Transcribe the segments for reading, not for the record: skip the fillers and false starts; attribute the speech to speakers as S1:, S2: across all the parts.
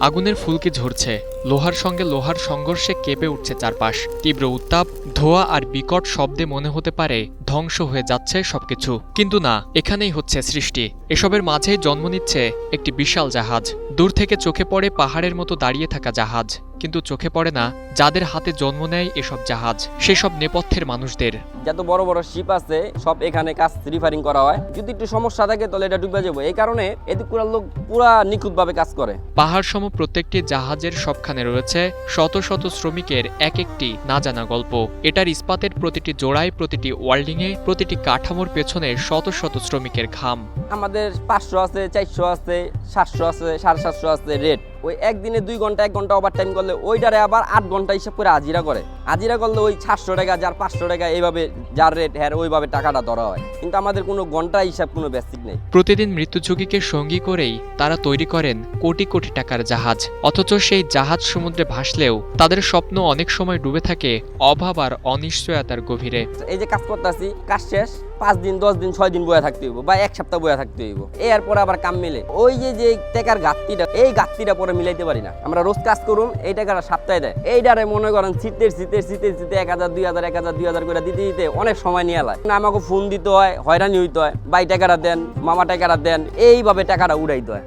S1: আগুনের ফুলকি ঝরছে, লোহার সঙ্গে লোহার সংঘর্ষে কেঁপে উঠছে চারপাশ। তীব্র উত্তাপ, ধোঁয়া আর বিকট শব্দে মনে হতে পারে ধ্বংস হয়ে যাচ্ছে সবকিছু। কিন্তু না, এখানেই হচ্ছে সৃষ্টি। এসবের মাঝেই জন্ম নিচ্ছে একটি বিশাল জাহাজ। দূর থেকে চোখে পড়ে পাহাড়ের মতো দাঁড়িয়ে থাকা জাহাজ, কিন্তু চোখে পড়ে না যাদের হাতে জন্ম নেয় এসব জাহাজ, সেসব নেপথ্যের মানুষদের।
S2: যত বড় বড় শিপ আছে সব এখানে কাজ রিফারিং করা হয়। যদি একটু সমস্যা থাকে তাহলে এটা ডুবে যাবো। এই কারণে এদিক পুরার লোক পুরা নিখুঁতভাবে কাজ করে।
S1: পাহাড় সম প্রত্যেকটি জাহাজের সবখানে রয়েছে শত শত শ্রমিকের এক একটি না জানা গল্প। এটার ইস্পাতের প্রতিটি জোড়ায়, প্রতিটি ওয়ার্ল্ডিংয়ে, প্রতিটি কাঠামোর পেছনে শত শত শ্রমিকের ঘাম।
S2: আমাদের 500 আছে, 400 আছে, 700 আছে, 750 আছে রেট। ওই একদিনে 2 ঘন্টা 1 ঘন্টা ওভার টাইম করলে ওইটারে আবার 8 ঘন্টা হিসাব করে হাজিরা করে। হাজিরা করলে ওই 700 টাকা, যার 500 টাকা, এইভাবে যার রেট হ্যাঁ ওইভাবে টাকাটা ধরা হয়। কিন্তু আমাদের কোনো ঘন্টা হিসাব কোনো বেসিক নেই।
S1: প্রতিদিন মৃত্যু ঝুঁকিকে সঙ্গী করেই তারা তৈরি করেন কোটি কোটি টাকার জাহাজ। অথচ সেই জাহাজ সমুদ্রে ভাসলেও তাদের স্বপ্ন অনেক সময় ডুবে থাকে অভাব আর অনিশ্চয়তার গভীরে।
S2: এই যে কাজ করতেছি, কাজ শেষ 5 দিন 10 দিন 6 দিন বয়া থাকতে হইব বা 1 সপ্তাহ বয়া থাকতে হইব। এরপর আবার কাম মিলে ওই যে টাকার ঘাটতিটা, এই ঘাটতিটা পরে মিলাইতে পারি না। আমরা রোজ কাজ করুম, এই টাকাটা সপ্তাহে দেয়। এইটারে মনে করেন শীতে 1000 2000 1000 2000 করে দিতে দিতে অনেক সময় নিয়ে লাগে। আমাকে ফোন দিতে হয়, হয়রানি হইতে হয়, ভাই টাকাটা দেন, মামা টাকাটা দেন, এইভাবে টাকাটা উড়াইতে হয়।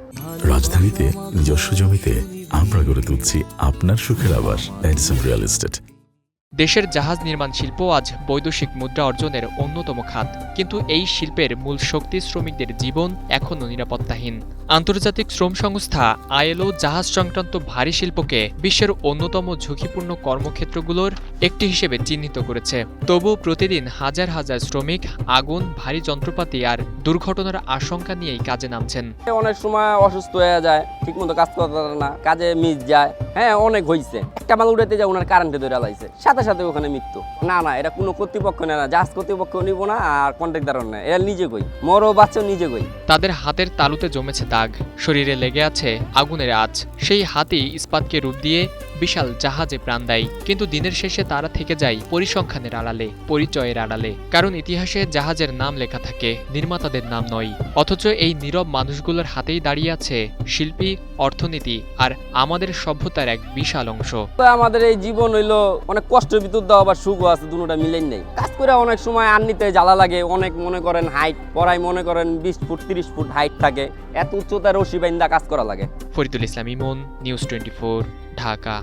S3: রাজধানীতে নিজস্ব জমিতে আমরা গড়ে তুলছি আপনার সুখের আবাস। Edison real estate.
S1: দেশের জাহাজ নির্মাণ শিল্প আজ বৈদেশিক মুদ্রা অর্জনের অন্যতম খাত। কিন্তু এই শিল্পের মূল শক্তি শ্রমিকদের জীবন এখনও নিরাপত্তাহীন। আন্তর্জাতিক শ্রম সংস্থা আইএলও জাহাজ সংক্রান্ত ভারী শিল্পকে বিশ্বের অন্যতম ঝুঁকিপূর্ণ কর্মক্ষেত্রগুলোর একটি হিসেবে চিহ্নিত করেছে। তবুও প্রতিদিন হাজার হাজার শ্রমিক আগুন, ভারী যন্ত্রপাতি আর দুর্ঘটনার আশঙ্কা নিয়েই কাজে নামছেন।
S2: অনেক সময় অসুস্থ হয়ে যায়, ঠিকমতো কাজ করতে পারে না, কাজে মিস যায়। হ্যাঁ, অনেক হয়েছে। একটা মাল উড়াইতে যায়, ওনার কারেন্টে ধরে লাইছে, সাথে সাথে ওখানে মৃত্যু। না, এটা কোনো কর্তৃপক্ষ নেয় না, জাহাজ কর্তৃপক্ষ নিব না, আর কন্ট্রাক্টর নেয়, এরা নিজে কই মরো বাচ্চাও নিজে কই।
S1: তাদের হাতের তালুতে জমেছে দাগ, শরীরে লেগে আছে আগুনের আঁচ। সেই হাতই ইস্পাতকে রূপ দিয়ে বিশাল জাহাজে প্রাণ দেয়। কিন্তু দিনের শেষে তারা থেকে যায় পরিসংখ্যানের আড়ালে, পরিচয়ের আড়ালে। কারণ ইতিহাসে জাহাজের নাম লেখা থাকে, নির্মাতাদের নাম নয়। অথচ এই নীরব মানুষগুলোর হাতেই দাঁড়িয়ে আছে শিল্পী, অর্থনীতি আর আমাদের সভ্যতার এক বিশাল অংশ।
S2: আমাদের এই জীবন হইলো অনেক কষ্টের ভিতর দেওয়া, আবার সুখও আছে, দুটোটা মিলেই নেই। কাজ করে অনেক সময় আন্নিতে জ্বালা লাগে। অনেক মনে করেন হাইট পড়াই, মনে করেন 20 ফুট 30 ফুট হাইট থাকে, এত উচ্চতার রশি বাইন্দা কাজ করা লাগে।
S1: ফরিদুল ইসলাম ইমন, নিউজ 24, ঢাকা।